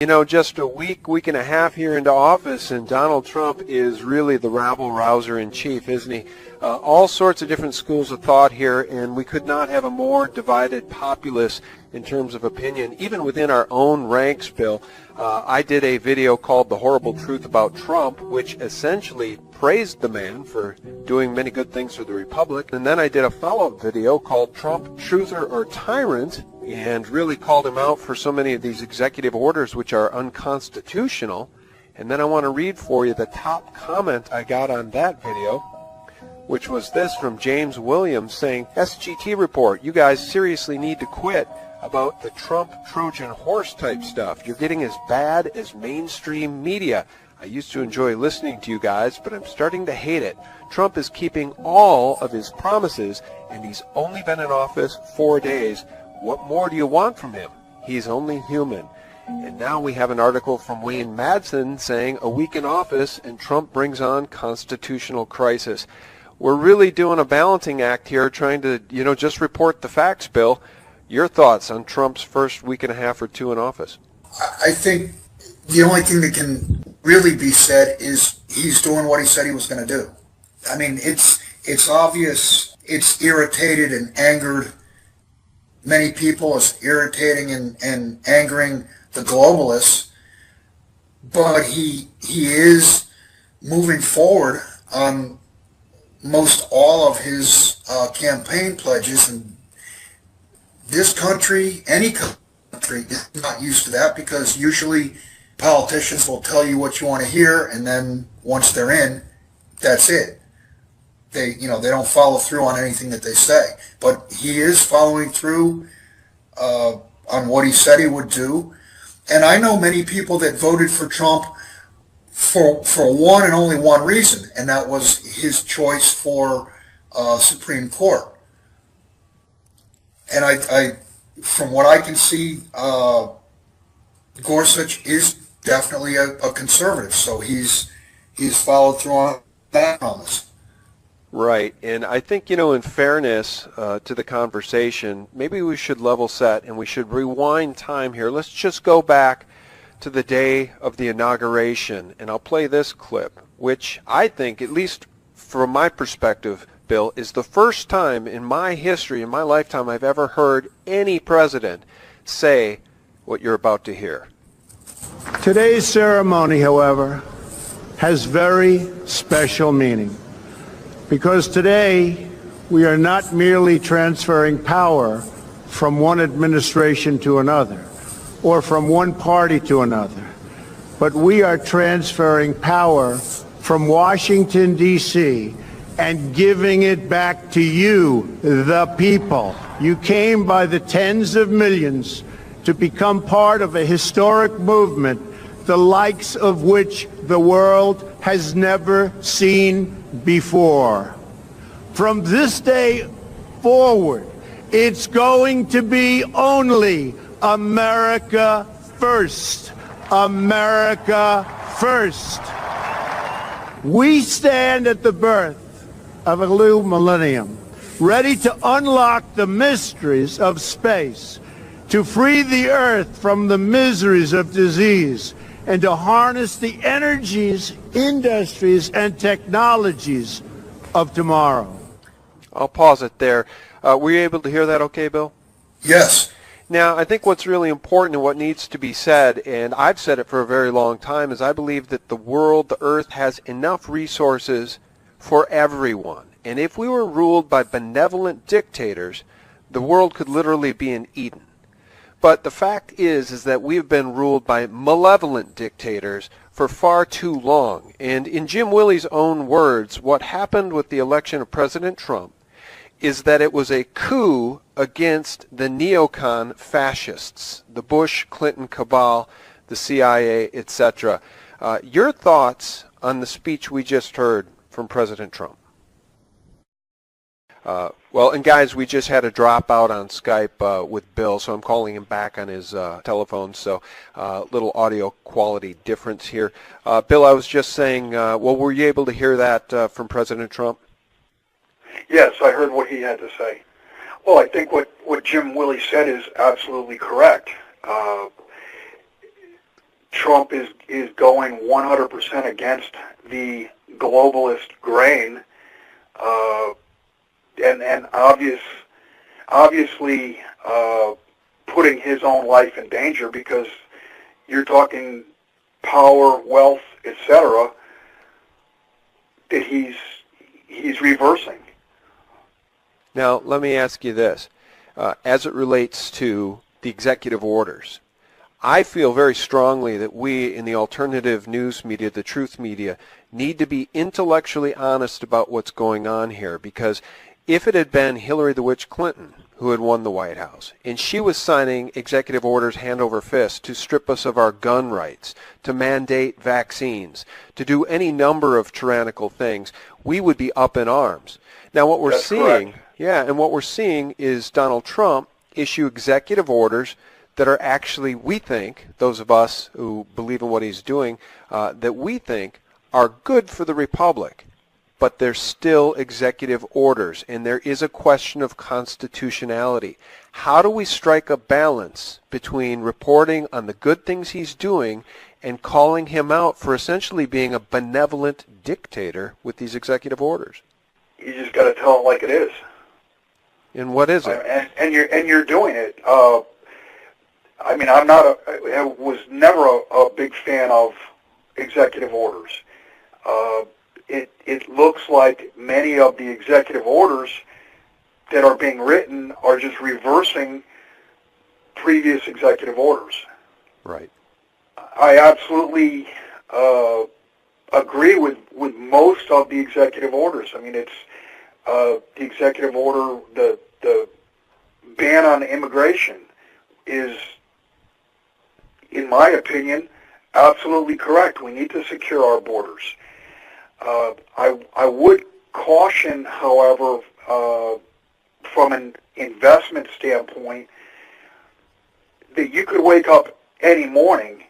You know, just a week and a half here into office, and Donald Trump is really the rabble-rouser in chief, isn't he? All sorts of different schools of thought here, and we could not have a more divided populace in terms of opinion, even within our own ranks, Bill. I did a video called The Horrible Truth About Trump, which essentially praised the man for doing many good things for the Republic. And then I did a follow-up video called Trump, Truther or Tyrant, and really called him out for so many of these executive orders which are unconstitutional. And then I want to read for you the top comment I got on that video, which was this from James Williams saying, SGT report, you guys seriously need to quit about the Trump Trojan horse type stuff. You're getting as bad as mainstream media. I used to enjoy listening to you guys, but I'm starting to hate it. Trump is keeping all of his promises, and he's only been in office 4 days. What more do you want from him? He's only human. And now we have an article from Wayne Madsen saying a week in office and Trump brings on constitutional crisis. We're really doing a balancing act here, trying to, just report the facts, Bill. Your thoughts on Trump's first week and a half or two in office? I think the only thing that can really be said is he's doing what he said he was going to do. I mean, it's obvious. It's irritated and angered many people. It's irritating and angering the globalists. But he is moving forward on most all of his campaign pledges, and this country, any country, is not used to that, because usually politicians will tell you what you want to hear, and then once they're in, that's it. They don't follow through on anything that they say. But he is following through on what he said he would do. And I know many people that voted for Trump for one and only one reason, and that was his choice for Supreme Court. And I from what I can see, Gorsuch is definitely a conservative, so he's followed through on that promise. Right, and I think, in fairness to the conversation, maybe we should level set and we should rewind time here. Let's just go back to the day of the inauguration, and I'll play this clip, which I think, at least from my perspective, Bill, is the first time in my history, in my lifetime, I've ever heard any president say what you're about to hear. Today's ceremony, however, has very special meaning, because today we are not merely transferring power from one administration to another or from one party to another, but we are transferring power from Washington, D.C., and giving it back to you, the people. You came by the tens of millions to become part of a historic movement, the likes of which the world has never seen before. From this day forward, it's going to be only America first. America first. We stand at the birth of a new millennium, ready to unlock the mysteries of space, to free the earth from the miseries of disease, and to harness the energies, industries, and technologies of tomorrow. I'll pause it there. Were you able to hear that okay, Bill? Yes. Now, I think what's really important and what needs to be said, and I've said it for a very long time, is I believe that the world, the earth, has enough resources for everyone. And if we were ruled by benevolent dictators, the world could literally be an Eden. But the fact is that we have been ruled by malevolent dictators for far too long. And in Jim Willey's own words, what happened with the election of President Trump is that it was a coup against the neocon fascists, the Bush-Clinton cabal, the CIA, etc. Your thoughts on the speech we just heard from President Trump? Well, and guys, we just had a dropout on Skype with Bill, so I'm calling him back on his telephone, so little audio quality difference here. Bill, I was just saying, well, were you able to hear that from President Trump? Yes, I heard what he had to say. Well, I think what Jim Willey said is absolutely correct. Trump is going 100% against the globalist grain, and obviously putting his own life in danger, because you're talking power, wealth, etc., that he's reversing. Now, let me ask you this. As it relates to the executive orders, I feel very strongly that we in the alternative news media, the truth media, need to be intellectually honest about what's going on here, because if it had been Hillary the Witch Clinton who had won the White House, and she was signing executive orders hand over fist to strip us of our gun rights, to mandate vaccines, to do any number of tyrannical things, we would be up in arms. Now what we're That's seeing, correct. and what we're seeing is Donald Trump issue executive orders that are actually, we think, those of us who believe in what he's doing, that we think are good for the Republic. But they're still executive orders, and there is a question of constitutionality. How do we strike a balance between reporting on the good things he's doing and calling him out for essentially being a benevolent dictator with these executive orders? You just got to tell it like it is. And what is it? And you're doing it. I mean, I was never a big fan of executive orders. It looks like many of the executive orders that are being written are just reversing previous executive orders. Right. I absolutely agree with most of the executive orders. I mean, it's the executive order, the ban on immigration is, in my opinion, absolutely correct. We need to secure our borders. I would caution, however, from an investment standpoint, that you could wake up any morning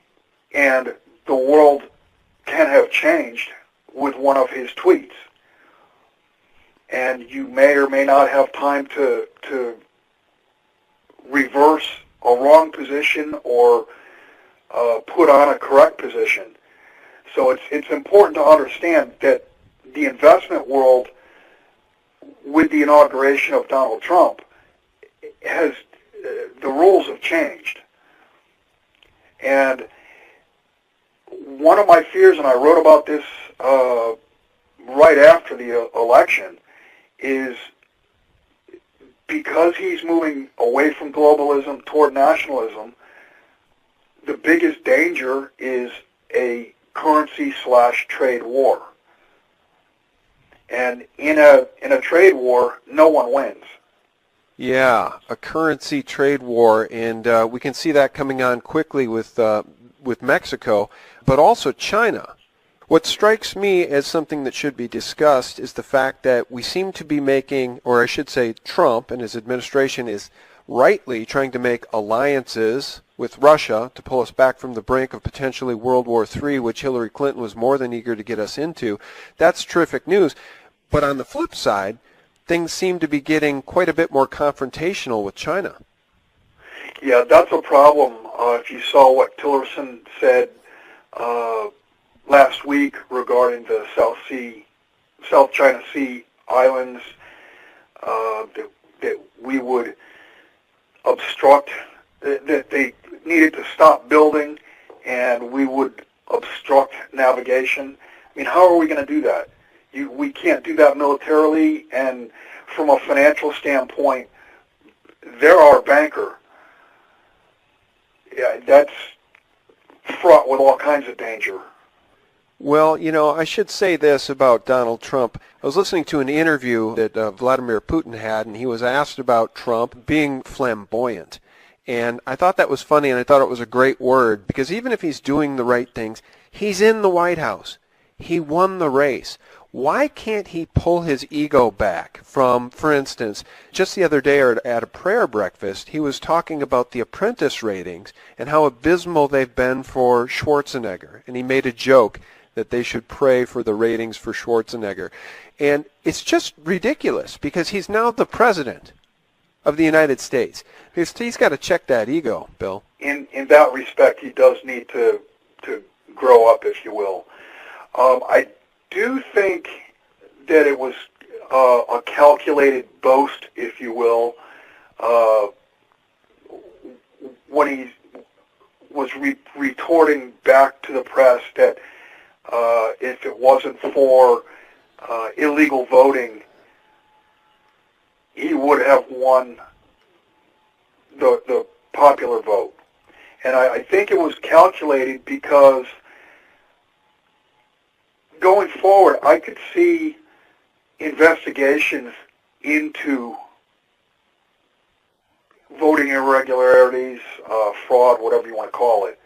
and the world can have changed with one of his tweets. And you may or may not have time to reverse a wrong position or put on a correct position. So it's important to understand that the investment world, with the inauguration of Donald Trump, has the rules have changed. And one of my fears, and I wrote about this right after the election, is because he's moving away from globalism toward nationalism, the biggest danger is a currency/trade war. And in a trade war, no one wins. Yeah, a currency trade war, and we can see that coming on quickly with Mexico, but also China. What strikes me as something that should be discussed is the fact that we seem to be making, or I should say Trump and his administration is rightly trying to make alliances with Russia to pull us back from the brink of potentially World War III, which Hillary Clinton was more than eager to get us into. That's terrific news. But on the flip side, things seem to be getting quite a bit more confrontational with China. Yeah, that's a problem. If you saw what Tillerson said last week regarding the South China Sea islands, that we would obstruct, that they needed to stop building, and we would obstruct navigation. I mean, how are we going to do that? We can't do that militarily, and from a financial standpoint, they're our banker. Yeah, that's fraught with all kinds of danger. Well, you know, I should say this about Donald Trump. I was listening to an interview that Vladimir Putin had, and he was asked about Trump being flamboyant. And I thought that was funny, and I thought it was a great word, because even if he's doing the right things, he's in the White House. He won the race. Why can't he pull his ego back from, for instance, just the other day at a prayer breakfast, he was talking about the Apprentice ratings and how abysmal they've been for Schwarzenegger. And he made a joke that they should pray for the ratings for Schwarzenegger. And it's just ridiculous because he's now the president of the United States. He's got to check that ego, Bill. In that respect, he does need to to grow up, if you will. I do think that it was a calculated boast, if you will, when he was retorting back to the press that if it wasn't for illegal voting, he would have won the popular vote. And I think it was calculated because going forward, I could see investigations into voting irregularities, fraud, whatever you want to call it.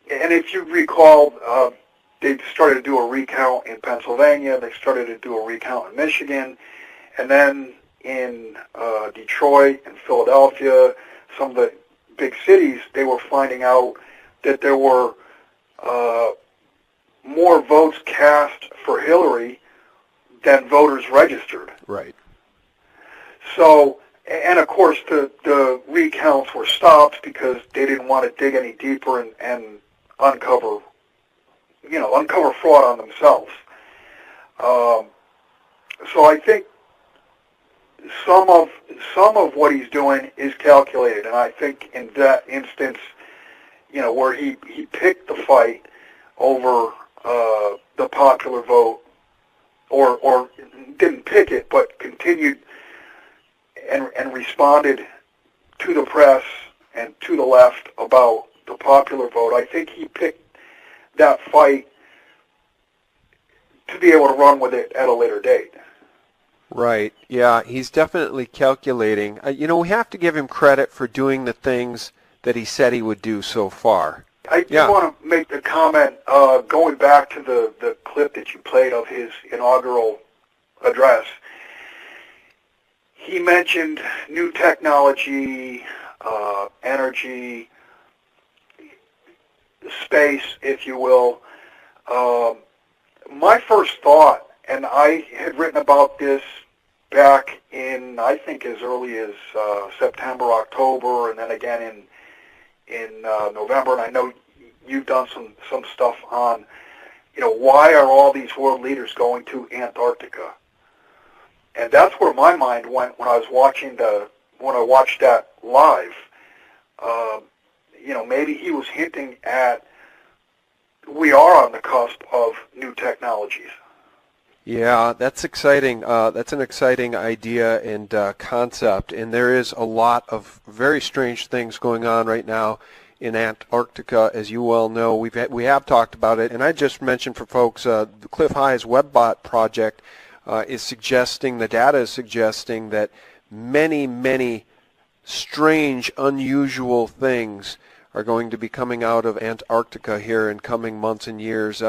And if you recall, they started to do a recount in Pennsylvania, they started to do a recount in Michigan, and then in Detroit and Philadelphia, some of the big cities, they were finding out that there were more votes cast for Hillary than voters registered. Right. So, and of course the recounts were stopped because they didn't want to dig any deeper and uncover fraud on themselves. So I think some of what he's doing is calculated, and I think in that instance, where he picked the fight over the popular vote, or didn't pick it, but continued and responded to the press and to the left about the popular vote. I think he picked that fight to be able to run with it at a later date. Right. Yeah, he's definitely calculating. We have to give him credit for doing the things that he said he would do so far. I do want to make the comment, going back to the clip that you played of his inaugural address. He mentioned new technology, energy, space, if you will. My first thought, and I had written about this back in, I think, as early as September, October, and then again in November, and I know you've done some stuff on, why are all these world leaders going to Antarctica? And that's where my mind went when I was watching when I watched that live. Maybe he was hinting at we are on the cusp of new technologies. Yeah, that's exciting. That's an exciting idea and concept, and there is a lot of very strange things going on right now in Antarctica, as you well know. We have talked about it, and I just mentioned for folks, the Cliff High's WebBot project is suggesting, the data is suggesting that many, many strange, unusual things are going to be coming out of Antarctica here in coming months and years,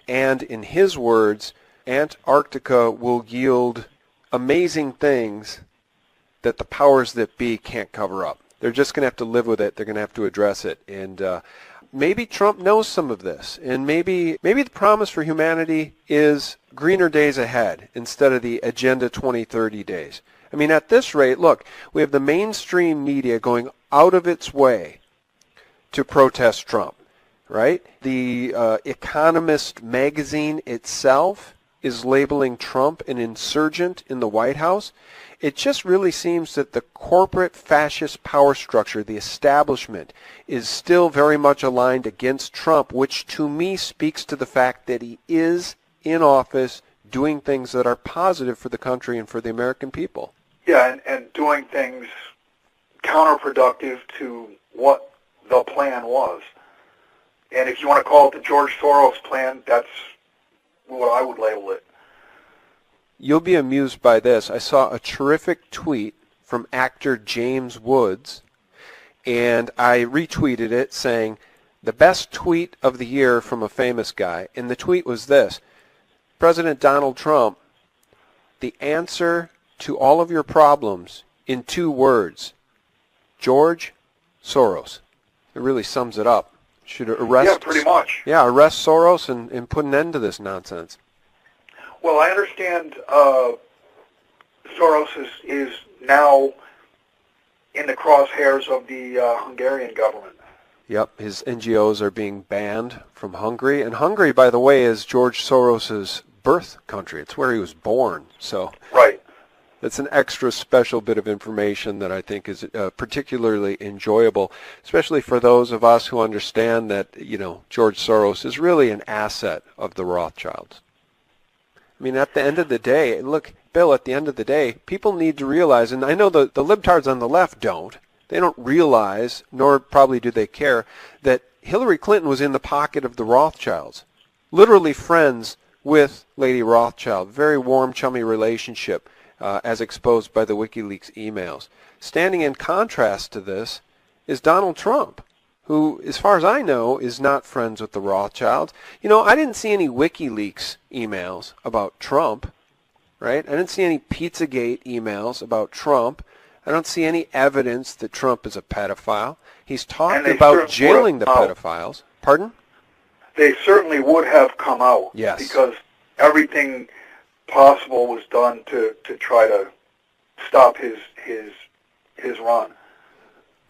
and in his words, Antarctica will yield amazing things that the powers that be can't cover up. They're just going to have to live with it. They're going to have to address it. And maybe Trump knows some of this. And maybe the promise for humanity is greener days ahead instead of the Agenda 2030 days. I mean, at this rate, look, we have the mainstream media going out of its way to protest Trump, right? The Economist magazine itself is labeling Trump an insurgent in the White House. It just really seems that the corporate fascist power structure, the establishment, is still very much aligned against Trump, which to me speaks to the fact that he is in office doing things that are positive for the country and for the American people. Yeah, and doing things counterproductive to what the plan was. And if you want to call it the George Soros plan, that's what I would label it. You'll be amused by this. I saw a terrific tweet from actor James Woods, and I retweeted it saying, the best tweet of the year from a famous guy. And the tweet was this: President Donald Trump, the answer to all of your problems in 2 words, George Soros. It really sums it up. Should arrest. Yeah, pretty much. Yeah, arrest Soros and put an end to this nonsense. Well, I understand Soros is now in the crosshairs of the Hungarian government. Yep, his NGOs are being banned from Hungary. And Hungary, by the way, is George Soros's birth country. It's where he was born. So Right. it's an extra special bit of information that I think is particularly enjoyable, especially for those of us who understand that, George Soros is really an asset of the Rothschilds. I mean, at the end of the day, look, Bill, at the end of the day, people need to realize, and I know the libtards on the left don't, they don't realize, nor probably do they care, that Hillary Clinton was in the pocket of the Rothschilds, literally friends with Lady Rothschild, very warm, chummy relationship, as exposed by the WikiLeaks emails. Standing in contrast to this is Donald Trump, who, as far as I know, is not friends with the Rothschilds. I didn't see any WikiLeaks emails about Trump, right? I didn't see any Pizzagate emails about Trump. I don't see any evidence that Trump is a pedophile. He's talked about jailing the pedophiles. Pardon? They certainly would have come out. Yes. Because everything possible was done to try to stop his run.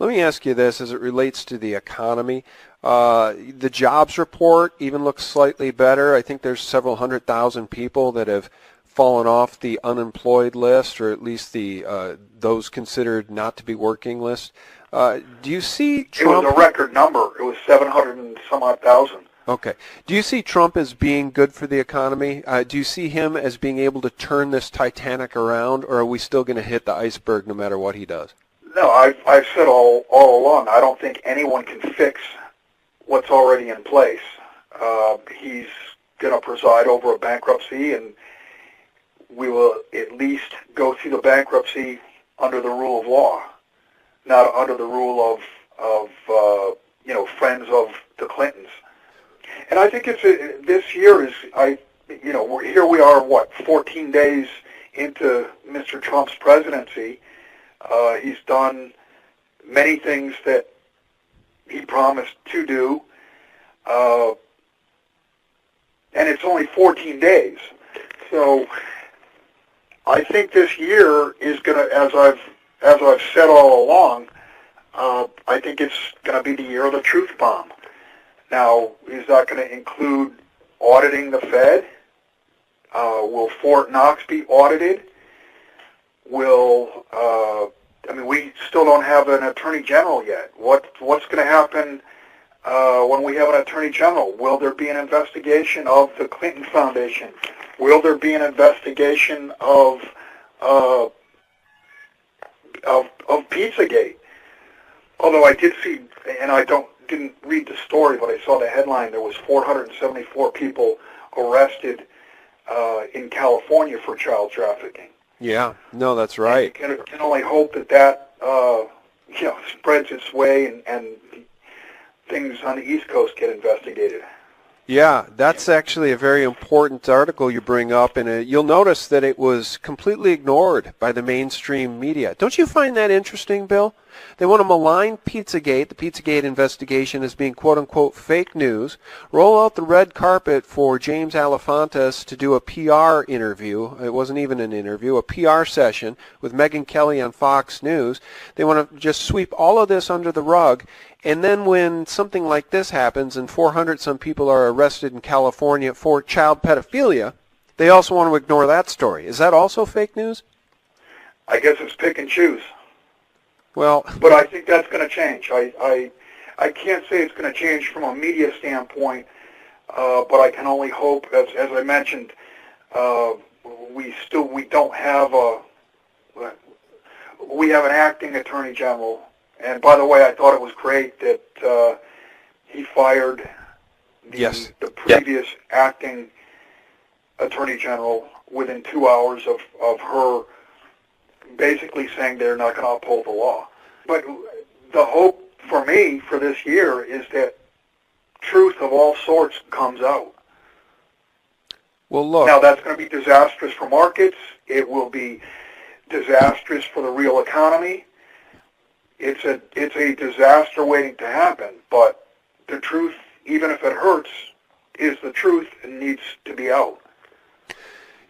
Let me ask you this as it relates to the economy. The jobs report even looks slightly better. I think there's several 100,000 people that have fallen off the unemployed list, or at least the those considered not to be working list. Do you see Trump? It was a record number. It was 700 and some odd thousand. Okay. Do you see Trump as being good for the economy? Do you see him as being able to turn this Titanic around, or are we still going to hit the iceberg no matter what he does? No, I've said all along, I don't think anyone can fix what's already in place. He's going to preside over a bankruptcy, and we will at least go through the bankruptcy under the rule of law, not under the rule of friends of the Clintons. And I think this year is, here we are, 14 days into Mr. Trump's presidency. He's done many things that he promised to do, and it's only 14 days. So I think this year is going to, as I've said all along, I think it's going to be the year of the truth bomb. Now, is that going to include auditing the Fed? Will Fort Knox be audited? We still don't have an attorney general yet. What's going to happen when we have an attorney general? Will there be an investigation of the Clinton Foundation? Will there be an investigation of Pizzagate? Although I did see, and I didn't read the story, but I saw the headline. There was 474 people arrested in California for child trafficking. Yeah, no, that's right. And can only hope that spreads its way and things on the East Coast get investigated. Yeah, that's actually a very important article you bring up, and you'll notice that it was completely ignored by the mainstream media. Don't you find that interesting, Bill? They want to malign Pizzagate, the Pizzagate investigation, as being quote-unquote fake news, roll out the red carpet for James Alefantis to do a PR interview. It wasn't even an interview, a PR session with Megyn Kelly on Fox News. They want to just sweep all of this under the rug. And then when something like this happens and 400-some people are arrested in California for child pedophilia, they also want to ignore that story. Is that also fake news? I guess it's pick and choose. Well, but I think that's going to change. I can't say it's going to change from a media standpoint, but I can only hope, as I mentioned, we don't have we have an acting attorney general. And by the way, I thought it was great that he fired the previous acting attorney general within 2 hours of her basically saying they're not going to uphold the law. But the hope for me for this year is that truth of all sorts comes out. Well, look. Now, that's going to be disastrous for markets. It will be disastrous for the real economy. It's a disaster waiting to happen, but the truth, even if it hurts, is the truth and needs to be out.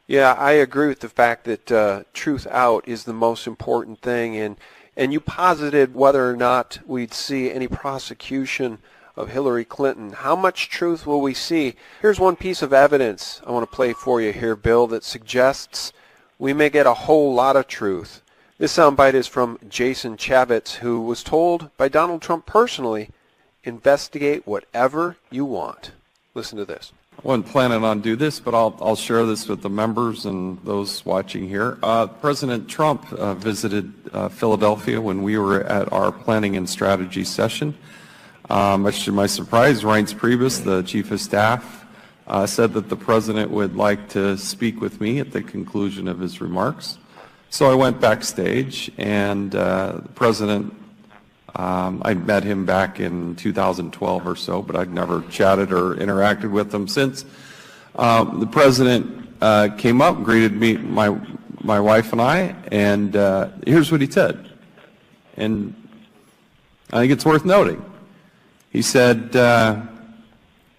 Yeah, I agree with the fact that truth out is the most important thing, and and you posited whether or not we'd see any prosecution of Hillary Clinton. How much truth will we see? Here's one piece of evidence I want to play for you here, Bill, that suggests we may get a whole lot of truth. This soundbite is from Jason Chaffetz, who was told by Donald Trump personally, investigate whatever you want. Listen to this. I wasn't planning on do this, but I'll share this with the members and those watching here. President Trump visited Philadelphia when we were at our planning and strategy session. Much to my surprise, Reince Priebus, the chief of staff, said that the president would like to speak with me at the conclusion of his remarks. So I went backstage, and the president, I met him back in 2012 or so, but I'd never chatted or interacted with him since. The president came up and greeted me, my wife and I, and here's what he said. And I think it's worth noting. He said,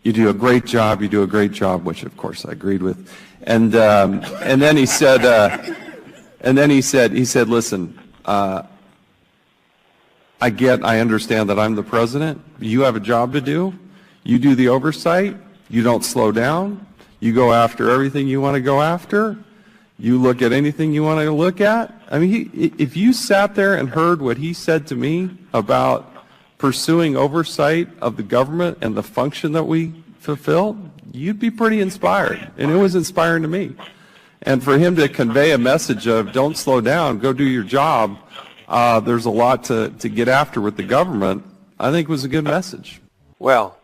you do a great job, which of course I agreed with. And then he said, listen, I understand that I'm the president. You have a job to do. You do the oversight. You don't slow down. You go after everything you want to go after. You look at anything you want to look at. I mean, if you sat there and heard what he said to me about pursuing oversight of the government and the function that we fulfill, you'd be pretty inspired. And it was inspiring to me. And for him to convey a message of don't slow down, go do your job, there's a lot to get after with the government, I think was a good message. Well,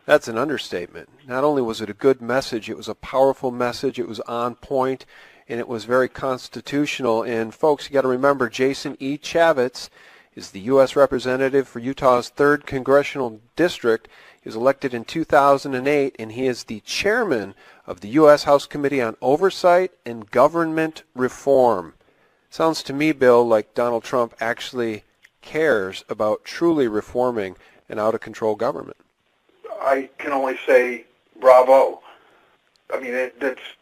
that's an understatement. Not only was it a good message, it was a powerful message, it was on point, and it was very constitutional. And folks, you got to remember, Jason E. Chaffetz is the U.S. representative for Utah's 3rd Congressional District. He was elected in 2008, and he is the chairman of the U.S. House Committee on Oversight and Government Reform. Sounds to me, Bill, like Donald Trump actually cares about truly reforming an out-of-control government. I can only say bravo. I mean,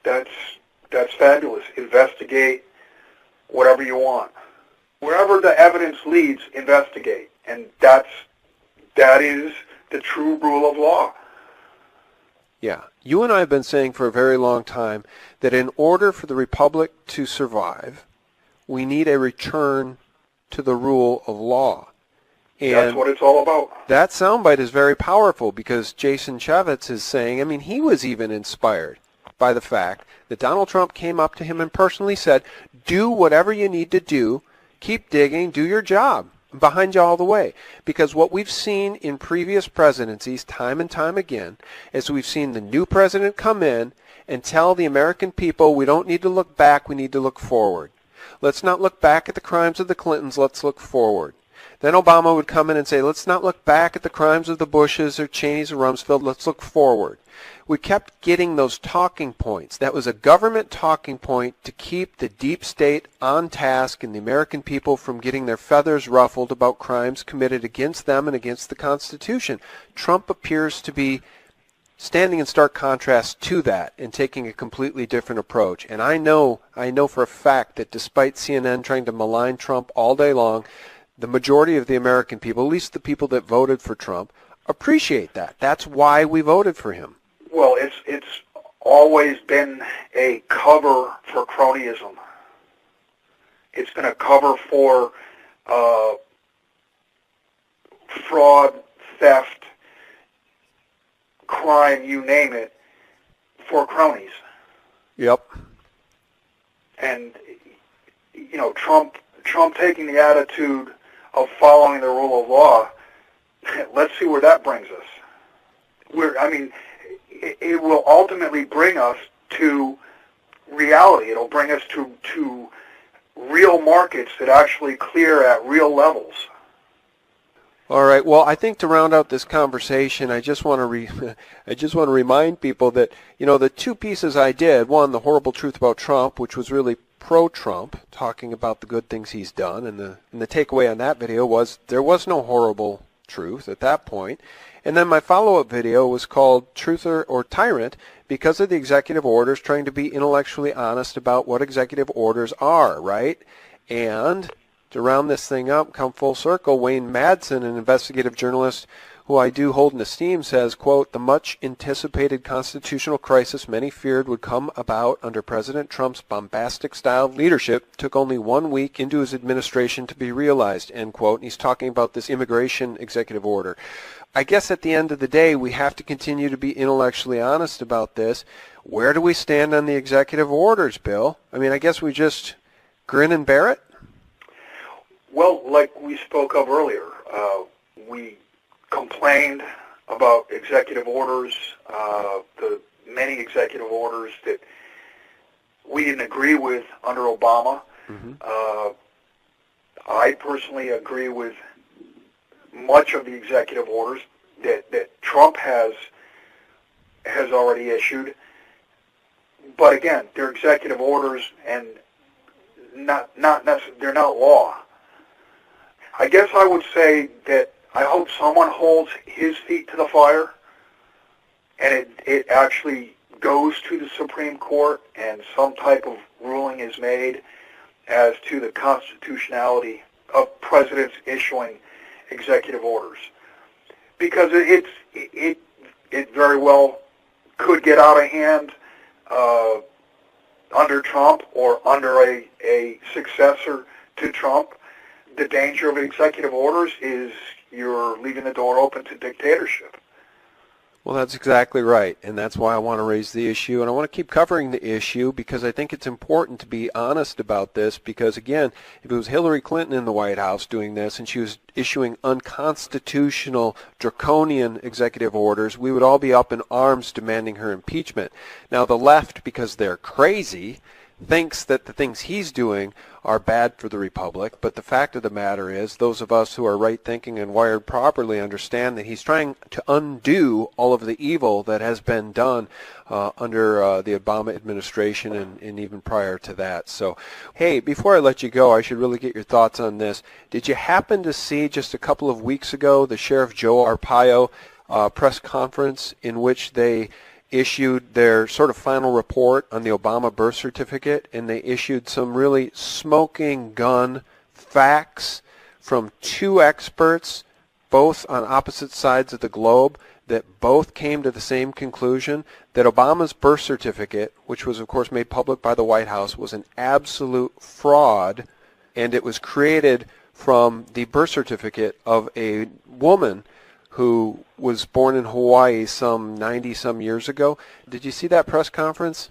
that's fabulous. Investigate whatever you want. Wherever the evidence leads, investigate. And that is the true rule of law. Yeah. You and I have been saying for a very long time that in order for the republic to survive, we need a return to the rule of law. And that's what it's all about. That soundbite is very powerful because Jason Chaffetz is saying, I mean, he was even inspired by the fact that Donald Trump came up to him and personally said, do whatever you need to do, keep digging, do your job. I'm behind you all the way. Because what we've seen in previous presidencies time and time again is we've seen the new president come in and tell the American people we don't need to look back, we need to look forward. Let's not look back at the crimes of the Clintons, let's look forward. Then Obama would come in and say, let's not look back at the crimes of the Bushes or Cheneys or Rumsfeld, let's look forward. We kept getting those talking points. That was a government talking point to keep the deep state on task and the American people from getting their feathers ruffled about crimes committed against them and against the Constitution. Trump appears to be standing in stark contrast to that and taking a completely different approach. And I know for a fact that despite CNN trying to malign Trump all day long, the majority of the American people, at least the people that voted for Trump, appreciate that. That's why we voted for him. Well, it's always been a cover for cronyism. It's been a cover for fraud, theft, crime, you name it, for cronies. Yep. And, you know, Trump taking the attitude of following the rule of law, let's see where that brings us. It will ultimately bring us to reality. It'll bring us to real markets that actually clear at real levels. All right. Well, I think to round out this conversation, I just want to remind people that, you know, the two pieces I did, one, the horrible truth about Trump, which was really pro-Trump, talking about the good things he's done, and the takeaway on that video was there was no horrible truth at that point. And then my follow-up video was called Truther or Tyrant because of the executive orders, trying to be intellectually honest about what executive orders are, right? And To round this thing up, come full circle, Wayne Madsen, an investigative journalist who I do hold in esteem, says, quote, the much anticipated constitutional crisis many feared would come about under President Trump's bombastic style of leadership took only 1 week into his administration to be realized, end quote. And he's talking about this immigration executive order. I guess at the end of the day, we have to continue to be intellectually honest about this. Where do we stand on the executive orders, Bill? I mean, I guess we just grin and bear it? Well, like we spoke of earlier, we complained about executive orders, the many executive orders that we didn't agree with under Obama. Mm-hmm. I personally agree with much of the executive orders that Trump has already issued. But again, they're executive orders and they're not law. I guess I would say that I hope someone holds his feet to the fire and it actually goes to the Supreme Court and some type of ruling is made as to the constitutionality of presidents issuing executive orders. Because it very well could get out of hand under Trump or under a successor to Trump. The danger of executive orders is you're leaving the door open to dictatorship. Well, that's exactly right, and that's why I want to raise the issue, and I want to keep covering the issue because I think it's important to be honest about this because, again, if it was Hillary Clinton in the White House doing this and she was issuing unconstitutional, draconian executive orders, we would all be up in arms demanding her impeachment. Now, the left, because they're crazy, thinks that the things he's doing are bad for the republic, but the fact of the matter is those of us who are right-thinking and wired properly understand that he's trying to undo all of the evil that has been done under the Obama administration and even prior to that. So, hey, before I let you go, I should really get your thoughts on this. Did you happen to see just a couple of weeks ago the Sheriff Joe Arpaio press conference in which they issued their sort of final report on the Obama birth certificate, and they issued some really smoking gun facts from two experts, both on opposite sides of the globe, that both came to the same conclusion, that Obama's birth certificate, which was of course made public by the White House, was an absolute fraud, and it was created from the birth certificate of a woman who was born in Hawaii some 90-some years ago. Did you see that press conference?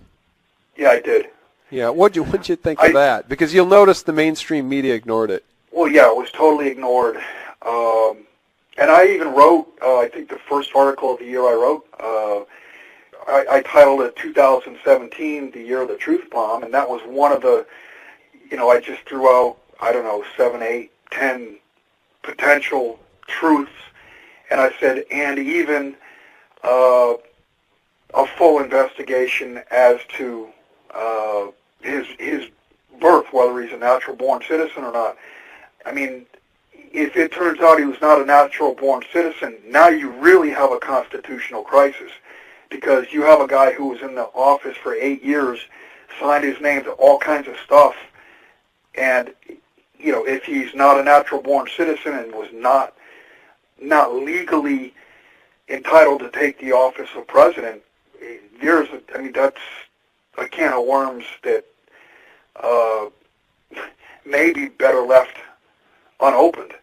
Yeah, I did. Yeah, what'd you think of that? Because you'll notice the mainstream media ignored it. Well, yeah, it was totally ignored. And I even wrote, I think the first article of the year I wrote, I titled it 2017, the year of the truth bomb, and that was one of the, I just threw out, 7, 8, 10 potential truths. And I said, and even a full investigation as to his birth, whether he's a natural-born citizen or not. I mean, if it turns out he was not a natural-born citizen, now you really have a constitutional crisis because you have a guy who was in the office for 8 years, signed his name to all kinds of stuff, and, if he's not a natural-born citizen and was not legally entitled to take the office of president, that's a can of worms that may be better left unopened.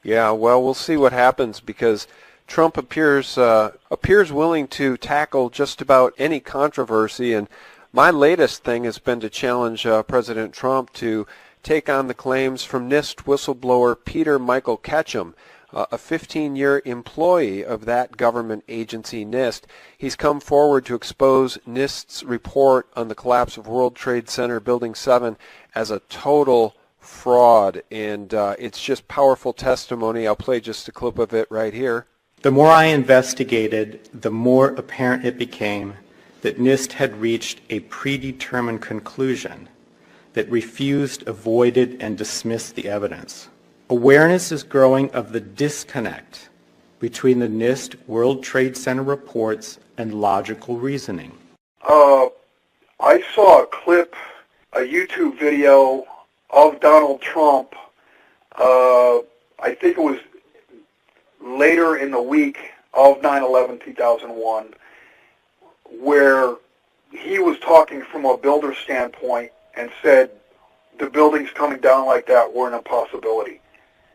Yeah, well, we'll see what happens because Trump appears willing to tackle just about any controversy, and my latest thing has been to challenge President Trump to take on the claims from NIST whistleblower Peter Michael Ketchum, a 15-year employee of that government agency, NIST. He's come forward to expose NIST's report on the collapse of World Trade Center Building 7 as a total fraud, and it's just powerful testimony. I'll play just a clip of it right here. The more I investigated, the more apparent it became that NIST had reached a predetermined conclusion that refused, avoided, and dismissed the evidence. Awareness is growing of the disconnect between the NIST World Trade Center reports and logical reasoning. I saw a clip, a YouTube video of Donald Trump, I think it was later in the week of 9/11/2001, where he was talking from a builder standpoint and said the buildings coming down like that were an impossibility.